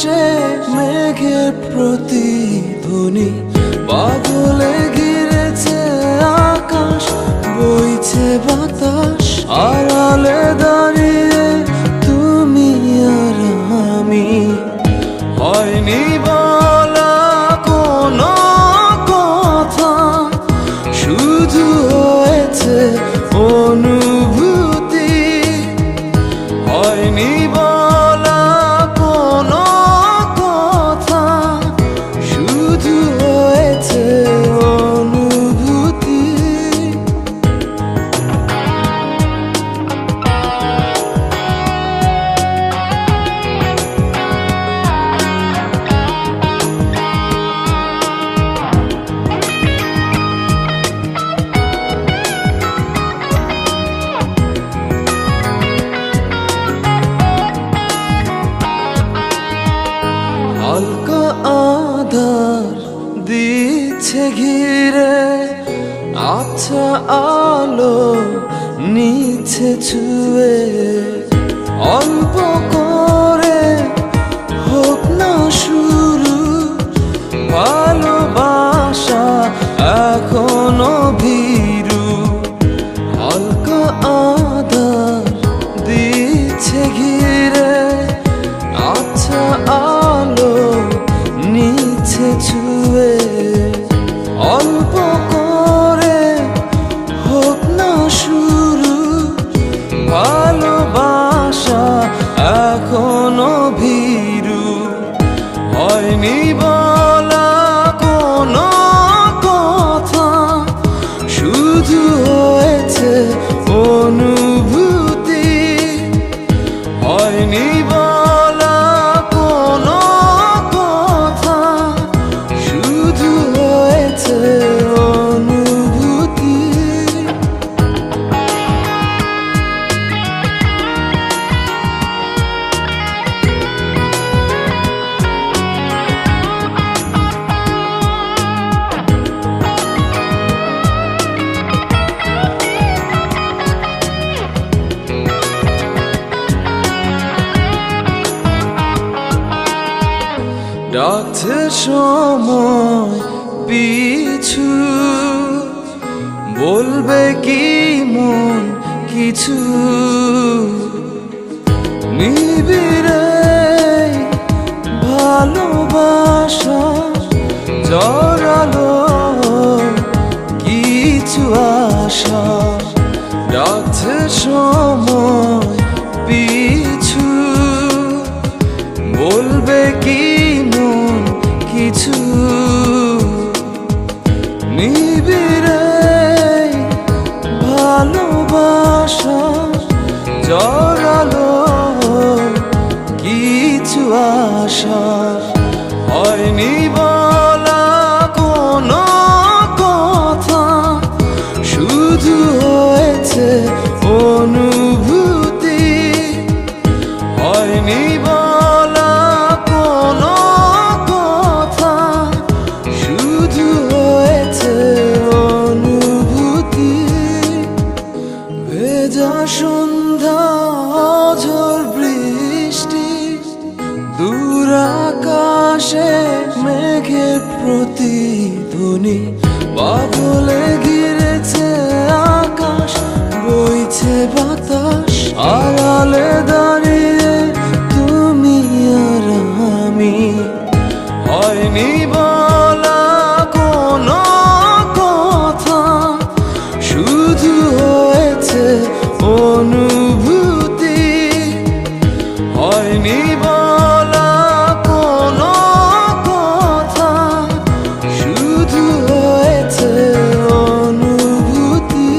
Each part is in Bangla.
আকাশে মেঘের প্রতিধ্বনি, বাদলে ঘিরেছে আকাশ, বইছে বাতাস, আড়ালে দাঁড়িয়ে তুমি আর আমি। হয়নি বলা কোনো কথা, শুধু হয়েছে অনুভূতি। হয়নি বলা কোনো কথা, শুধু হয়েছে অনুভূতি। হালকা আধার দিচ্ছে ঘিরে, আচ্ছা আলো নিচ্ছে ছুঁয়ে। অল্প করে হোক না শুরু, ভালোবাসা এখনো ভীরু। হালকা আধার দিচ্ছে ঘিরে, আচ্ছা আলো নিচ্ছে ছুঁয়ে। অল্প করে হোক না শুরু, ভালোবাসা এখনো ভীরু। হয়নি বলা কোনো কথা, শুধু হয়েছে অনুভূতি। হয়নি বলা কোনো কথা, শুধু হয়েছে অনুভূতি। ডাকছে সময় পিছু, বলবে কি মন কিছু। নিবিড়ে ভালোবাসা জড়ালো কিছু আশা। ডাকছে সময় পিছু, বলবে কি মন কিছু। নিবিড়ে ভালোবাসা জড়ালো কিছু আশা। হয়নি বলা কোনো কথা, শুধু হয়েছে অনুভূতি। হয়নি বলা কোনো কথা, শুধু হয়েছে অনুভূতি। ভেজা সন্ধ্যা, ঝড় বৃষ্টি, দূর আকাশে মেঘের প্রতিধ্বনি, বাদলে ঘিরেছে আকাশ, বইছে বাতাস, আড়ালে দাঁড়িয়ে তুমি আর আমি। হয়নি বলা কোনো কথা, শুধু হয়েছে অনুভূতি। হয়নি বলা কোনো কথা, শুধু হয়েছে অনুভূতি।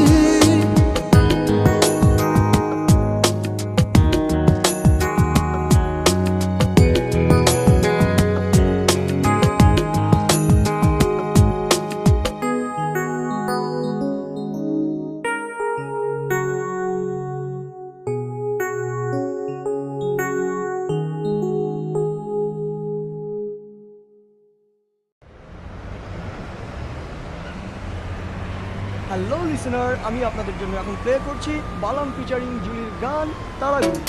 হ্যালো লিসেনার, আমি আপনাদের জন্য এখন প্লে করছি বালাম ফিচারিং জুলির গান তারাগুলি।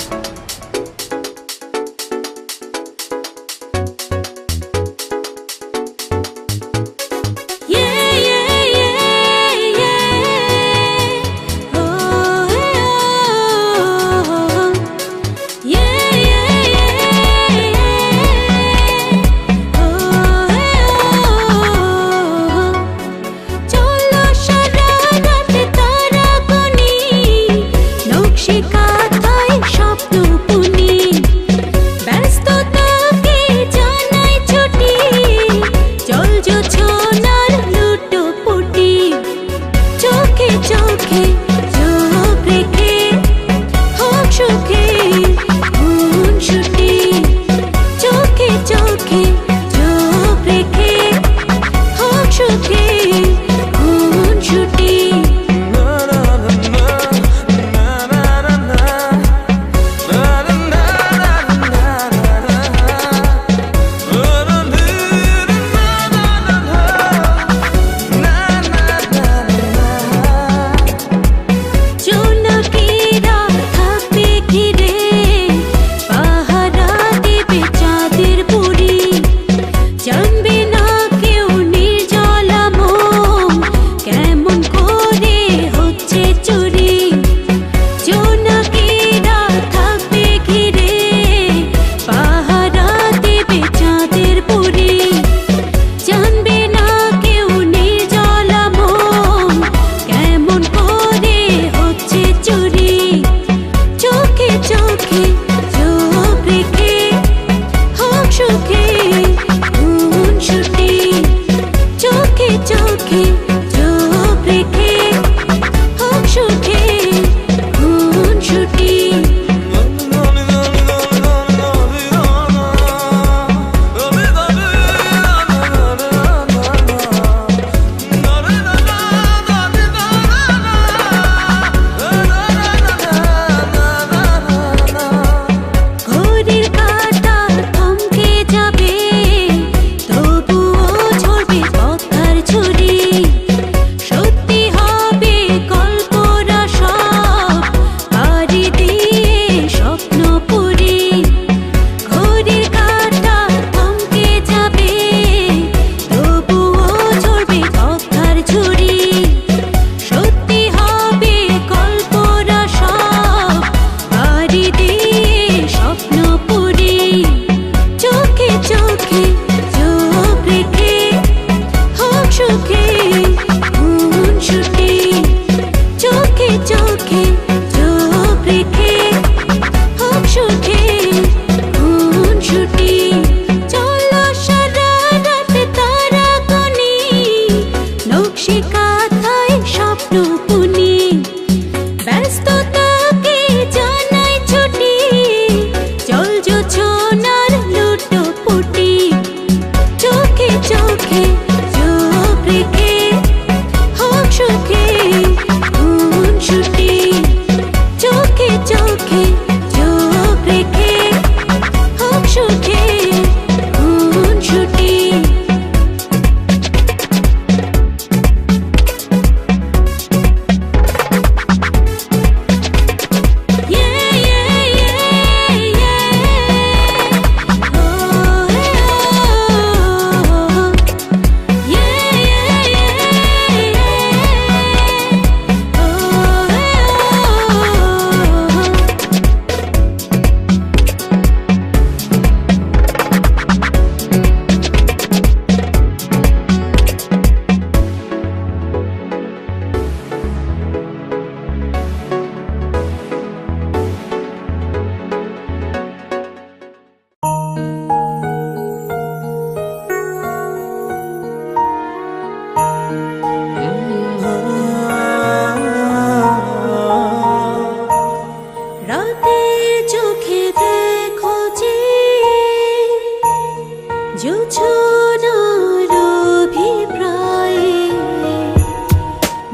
জোছনার অভিপ্রায়ে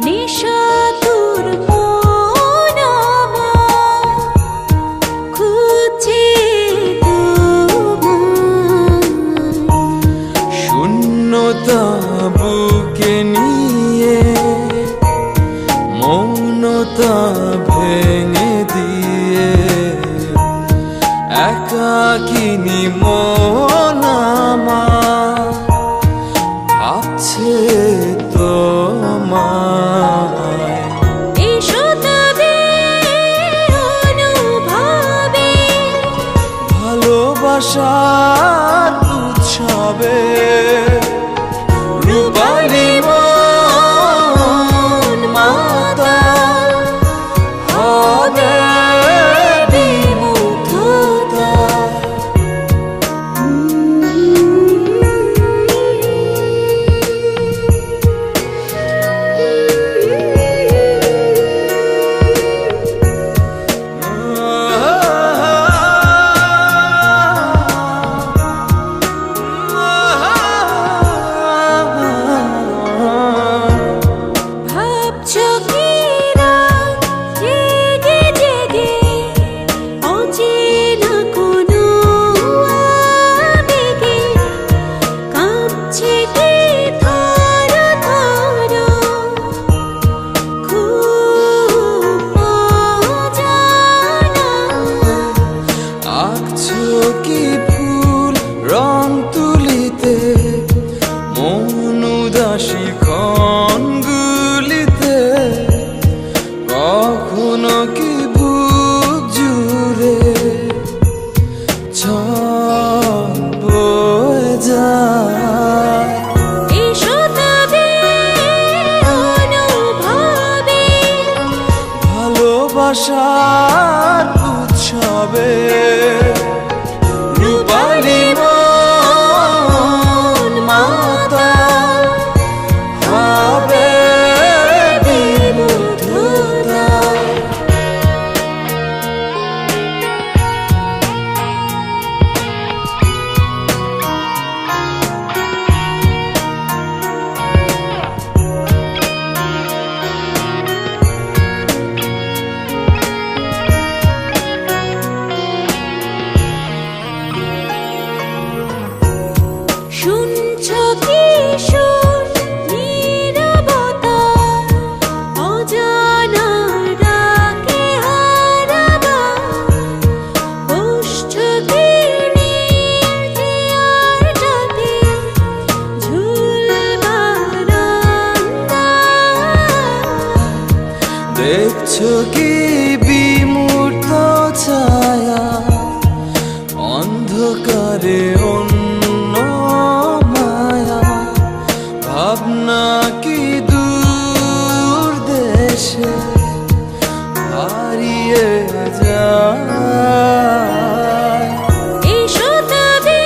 নেশাতুর মন আমার খুঁজছে তোমায়। শূন্যতা বুকে নিয়ে মৌনতা ভেঙে দিয়ে একাকিনী মন আমার ভাবছে তোমায়। এসো তবে অনুভবে ভালোবাসার উৎসবে রূপালী মন মাতাল হবে বিমুগ্ধতা। ভাবছো কি রাত জেগে জেগে অচেনা কোনো আবেগে কাঁপছে কি থর থর খুব অজানা। আঁকছো কি ফুল রং তুলিতে মন উদাসী ক্ষণগুলিতে কখনো কি বুক জুড়ে ঝড় বয়ে যায়। এসো তবে অনুভবে ভালোবাসার উৎসবে রূপালী মন মাতাল হবে বিমুগ্ধতা। শুনছো কি সুর নীরবতা অজানা ডাকে হারাবা বসছো কি নির্জনটাতে ঝুল বারান্দা। দেখছো কি বিমূর্ত ছায়া অন্ধকারে অন্য মায়া ভাবনা কি দূর দেশে হারিয়ে যায়। এসো তবে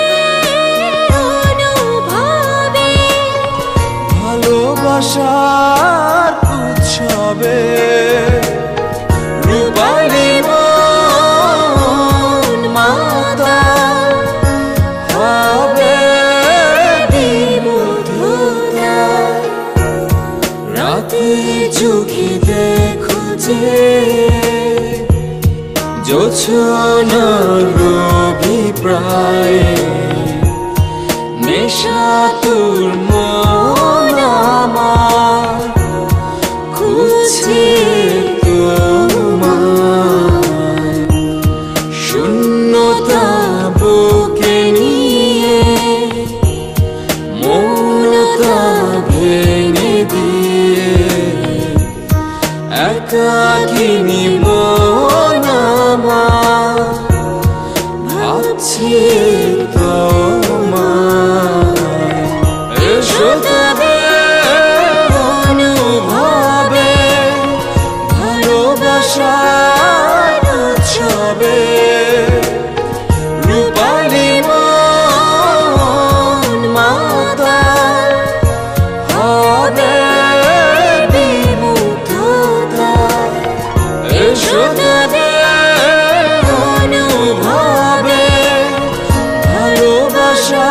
অনুভবে ভালোবাসার উৎসবে রূপালী মন মাতাল হবে বিমুগ্ধতা। রাতে চোখে দেখো যে জোছনার অভিপ্রায়ে নেশাতুর মন আমার খুঁজছে তোমায়। শূন্যতা বুকে নিয়ে মৌনতা ভেঙে দিয়ে একাকিনী মন আমার ভাবছে তোমায়। এসো তবে অনুভবে ভালোবাসার উৎসবে রূপালী মন মাতাল হবে বিমুগ্ধতা। এসো তবে অনুভবে ভালোবাসা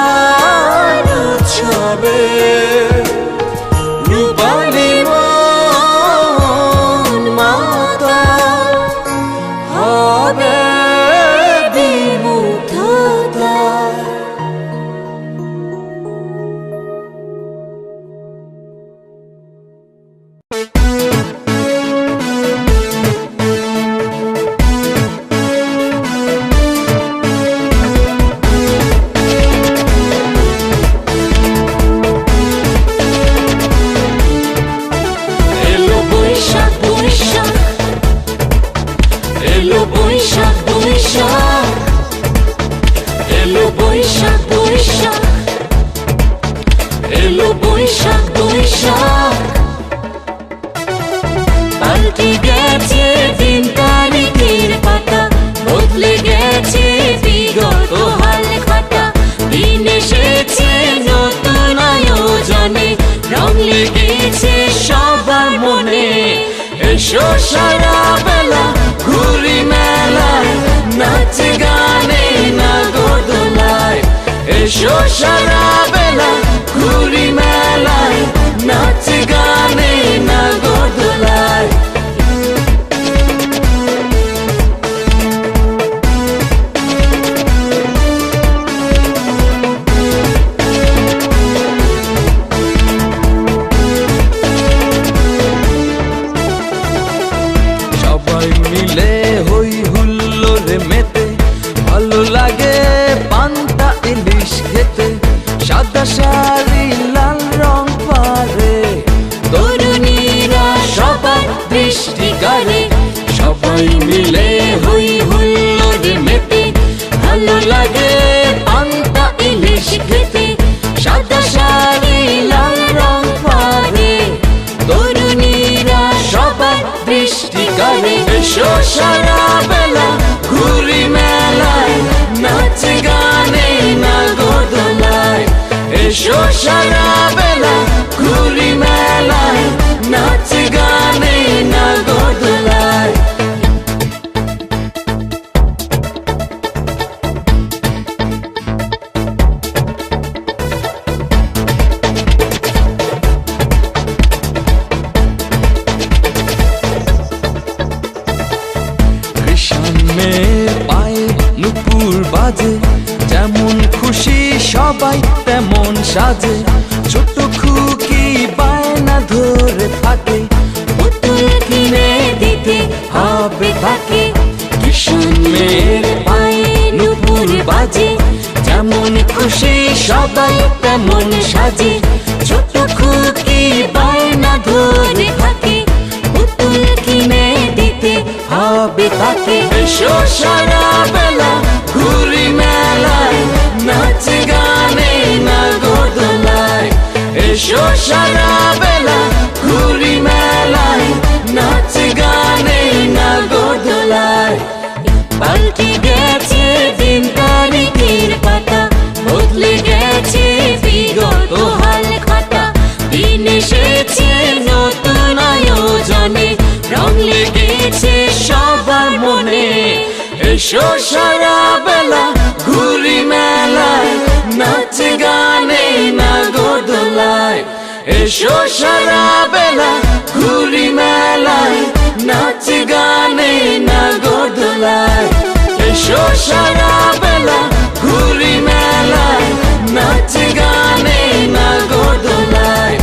গেছে সবার মনে। এসো সারা বেলা ঘুরি মেলায়, নাচে গানে নাগরদোলায়। এসো সারা বেলা ঘুরি মেলায়, নাচে গানে নাগরদোলায়। সবাই মিলে হই হুল্লোড়ে মেতে, ভালো লাগে পান্তা ইলিশ খেতে। সাদা শাড়ি লাল রং পারে, তরুণীরা সবাই দৃষ্টি কাড়ে। সবাই মিলে হই হুল্লোড়ে মেতে, ভালো লাগে পান্তা ইলিশ খেতে। সাদা শাড়ি লাল রং পারে, তরুণীরা সবাই দৃষ্টি কাড়ে। এসো সারা বেলা ঘুরি মেলায়, নাচে গানে নাগরদোলায়। এসো সারা বেলা ঘুরি মেলায়, নাচে গানে নাগরদোলায়। কৃষ্ণের পায়ে নুপুর বাজে, যেমন খুশি সবাই তেমন সাজে। ছোট খুকি বায়না ধরে থাকে, পুতুল কিনে দিতে হবে তাকে। কৃষ্ণের পায়ে নুপুর বাজে, যেমন খুশি সবাই তেমন সাজে। ছোট খুকি বায়না ধরে থাকে, পুতুল কিনে দিতে হবে তাকে। এসো সারা বেলা ঘুরি মেলায়, নাচে গানে নাগরদোলায়। এসো সারা বেলা ঘুরি মেলায়, নাচে গানে নাগরদোলায়। পাল্টে গেছে দিন তারিখের পাতা, বদলে গেছে বিগত হাল খাতা। দিন এসেছে নতুন আয়োজনে, রং লেগেছে সবার মনে। এসো সারা বেলা ঘুরি মেলায়, নাচে গানে নাগরদোলায়। এসো সারা বেলা ঘুরি মেলায়, নাচে গানে নাগরদোলায়। এসো সারা বেলা ঘুরি মেলায়, নাচে গানে নাগরদোলায়।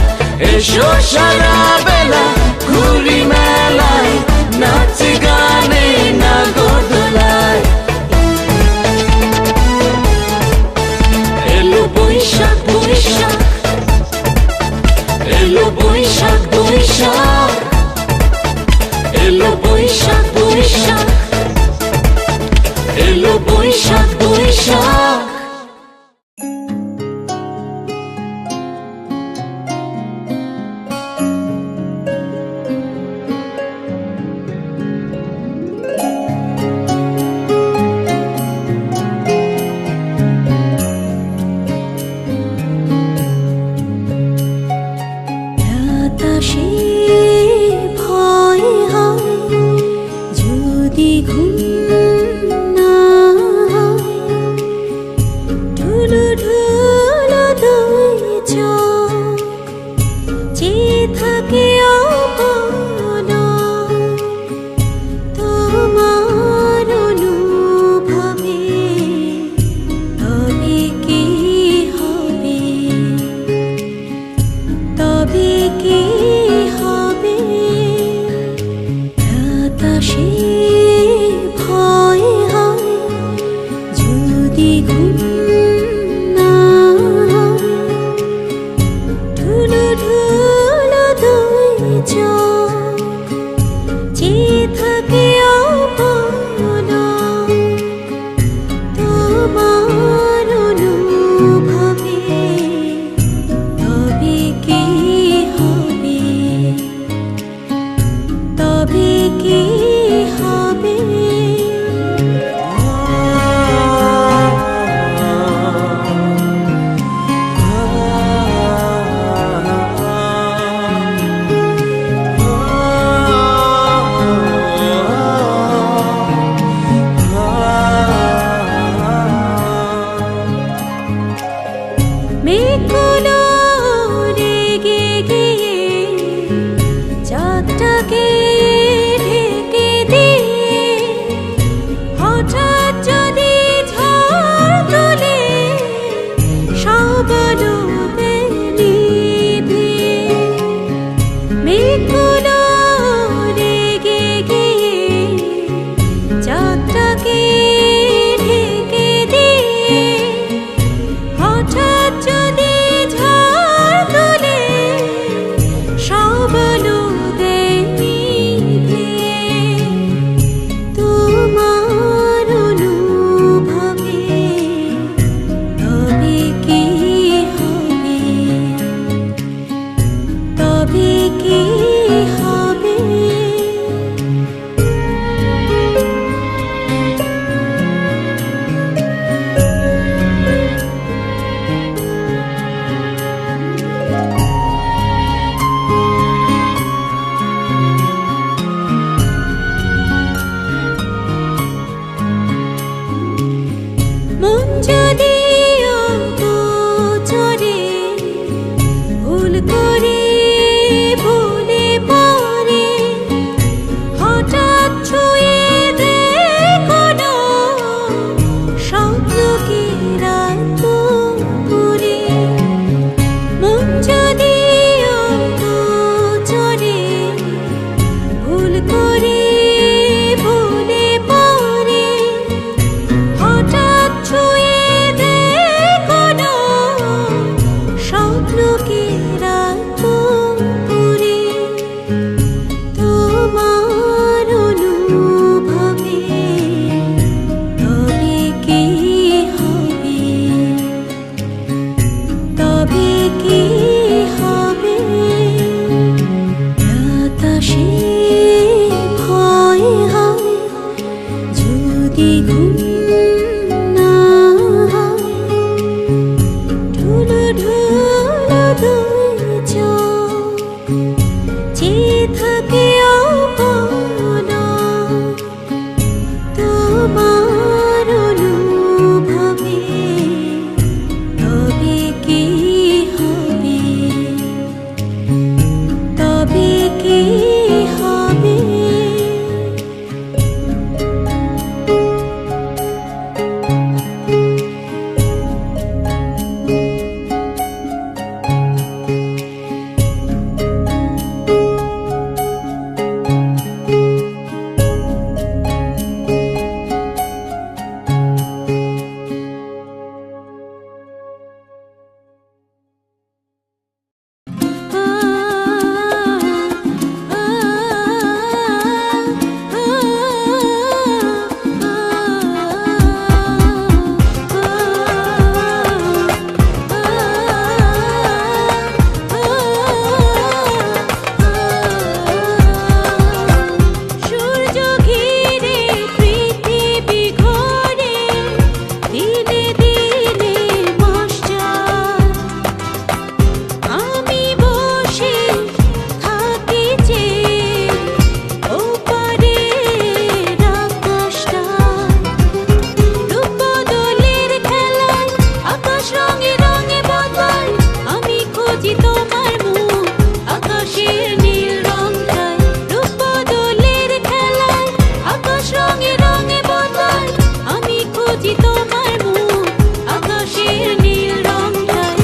এসো সারা বেলা ঘুরি মেলায়, নাচে গানে নাগরদোলায়। এলো বৈশাখ বৈশাখ, এলো বৈশাখ বৈশাখ, এলো বৈশাখ বৈশাখ, এলো বৈশাখ বৈশাখ। বাতাসে ভয় হয় যদি ঘুম না হয়, মেঘগুলো রেগে গিয়ে চাঁদটাকে ঢেকে দিয়ে হঠাৎ যদি ঝড় তোলে সব ডুবে নিভে। মেঘগুলো রেগে গিয়ে চাঁদটাকে ঢেকে দিয়ে হঠাৎ যদি ঝড় তোলে সব ডুবে নিভে। তোমার অনুভবে তবে কি হবে, তবে কি হবে। মন যদি অগোচরে ভুল করে ভুলে পড়ে হঠাৎ ছুঁয়ে দেখো না স্বপ্নকে রাত পুরে। মন যদি অগোচরে ভুল করে ভুলে পড়ে হঠাৎ ছুঁয়ে দেখো না স্বপ্নকে রাত পুরে। তোমার অনুভবে তবে কি হবে, তবে কি হবে। বাতাসে ভয় হয় যদি ঘুম না হয়। ঢুলু ঢুলু দুই চোখ চেয়ে থাকে অপনা। তোমার অনুভবে তবে কি হবে, তবে কি হবে। সূর্য ঘিরে পৃথিবী ঘোরে দিনে দিনে মাস যায়। আমি বসে থাকি চেয়ে ওপারের আকাশটায়। রূপ বদলের খেলায় আকাশ রঙে রঙে বদলায়। আমি খুঁজি তোমার মুখ আকাশের নীল রংটায়। রূপ বদলের খেলায় আকাশ রঙে রঙে বদলায়। আমি খুঁজি তোমার মুখ আকাশের নীল রংটায়।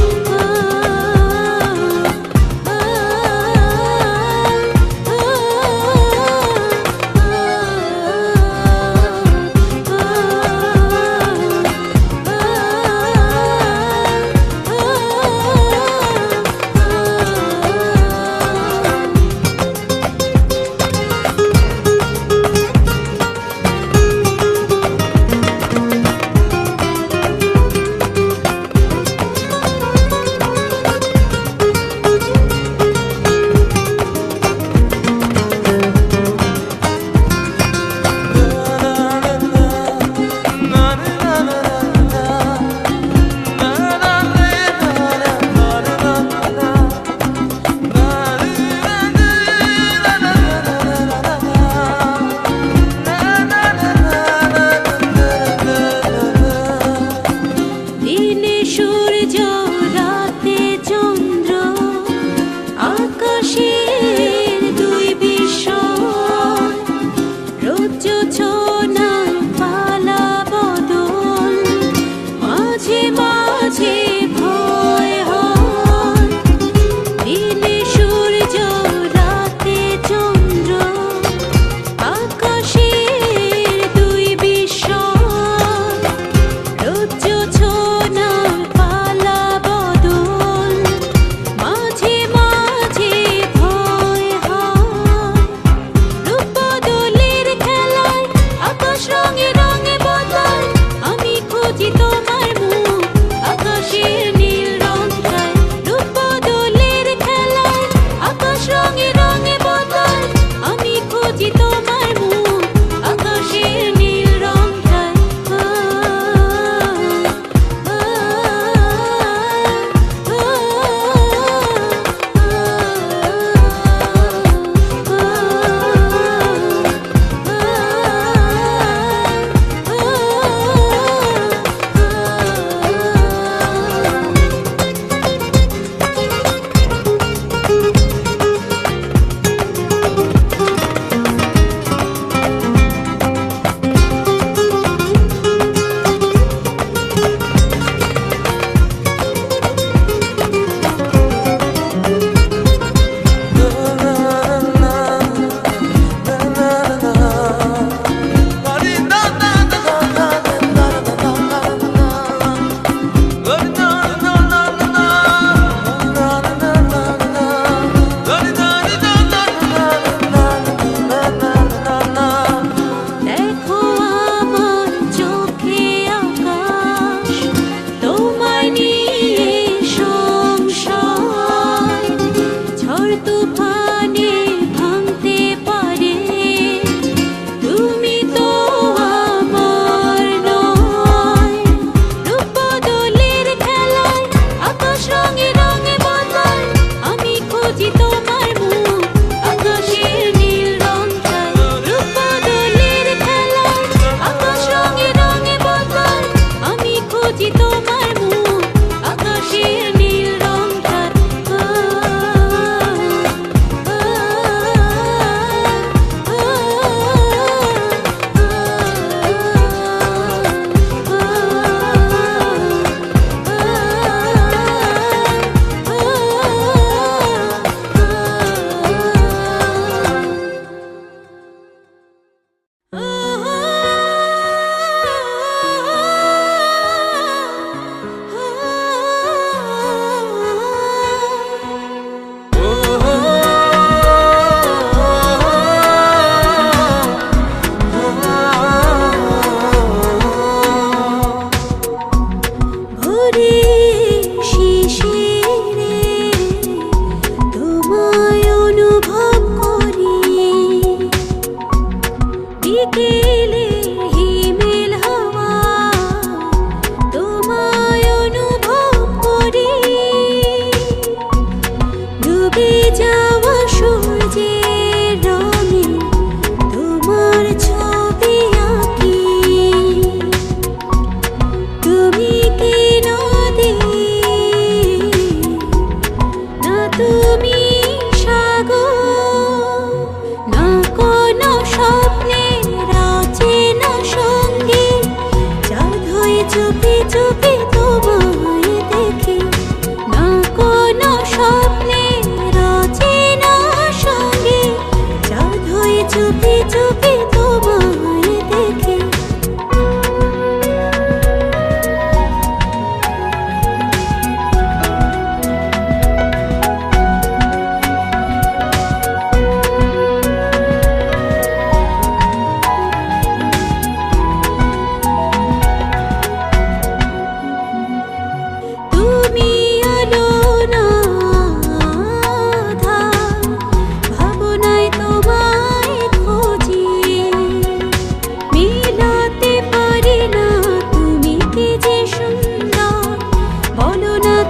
দিনে সূর্য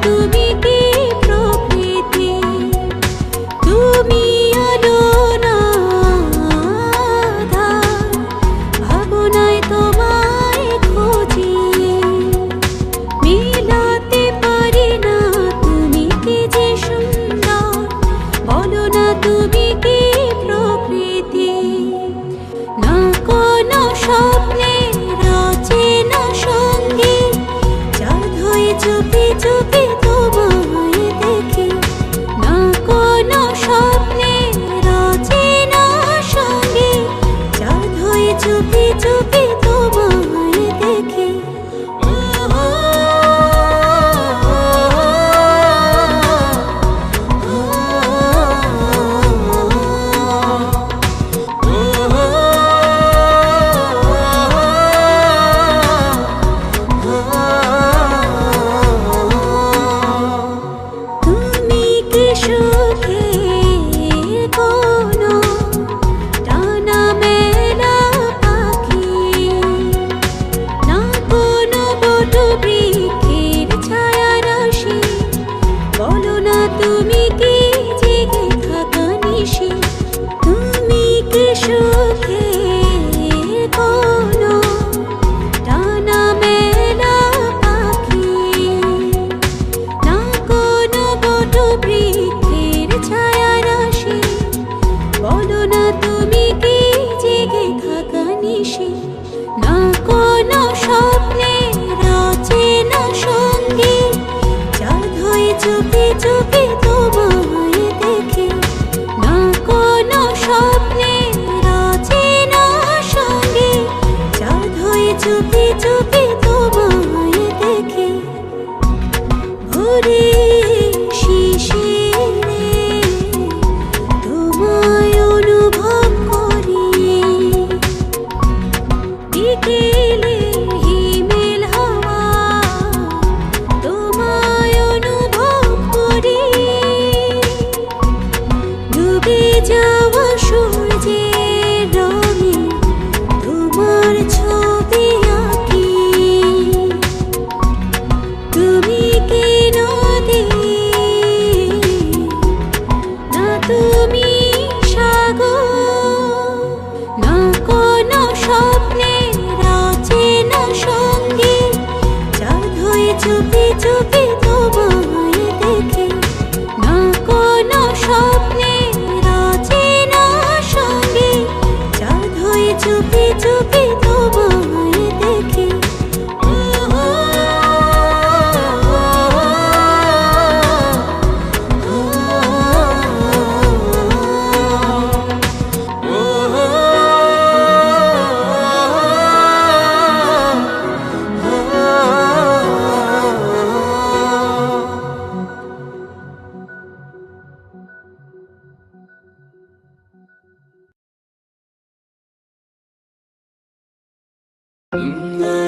তুমি কি প্রকৃতি, তুমি আলো না আঁধার, ভাবনায় তোমায় খুঁজি, মেলাতে পারি না তুমি কি যে সুন্দর, বলো না তুমি কি প্রকৃতি। না কোনো স্বপ্নে রচনা সঙ্গী, চাঁদ হয়ে চুপি চুপি তোমায় দেখি। না কোনো স্বপ্নে রচনা সঙ্গী, চাঁদ হয়ে চুপি চুপি তোমায় দেখি। তুমি কি সুখের কোনো টানা মেলা পাখি, না কোনো বটু বৃক্ষের ছায়া রাশি, বলো না তুমি কি জেগে থাকা নিশি। তুমি কি সুখের কোনো টানা মেলা পাখি, না কোনো বটু বৃক্ষের ছায়া রাশি, বলো না তুমি কি জেগে থাকা নিশি। না কোনো স্বপ্নে রচনা সঙ্গী, চাঁদ হয়ে চুপি চুপি তোমায় দেখি। না কোনো স্বপ্নে রচনা সঙ্গী, চাঁদ হয়ে চুপি চুপি তোমায় দেখি। ভোরে শিশিরে তোমায় অনুভব করি, বিকেলে হিমেল হাওয়া তোমায় অনুভব করি, ডুবে যাওয়া সূর্যের রঙে তোমার ছবি আঁকি। তুমি কি নদী, না তুমি সাগর, না কোনো স্বপ্নে রচনা সঙ্গী, চাঁদ হয়ে চুপি চুপি তোমায় দেখি। না কোনো স্বপ্নে রচনা সঙ্গী, চাঁদ হয়ে চুপি চুপি তোমায় দেখি। La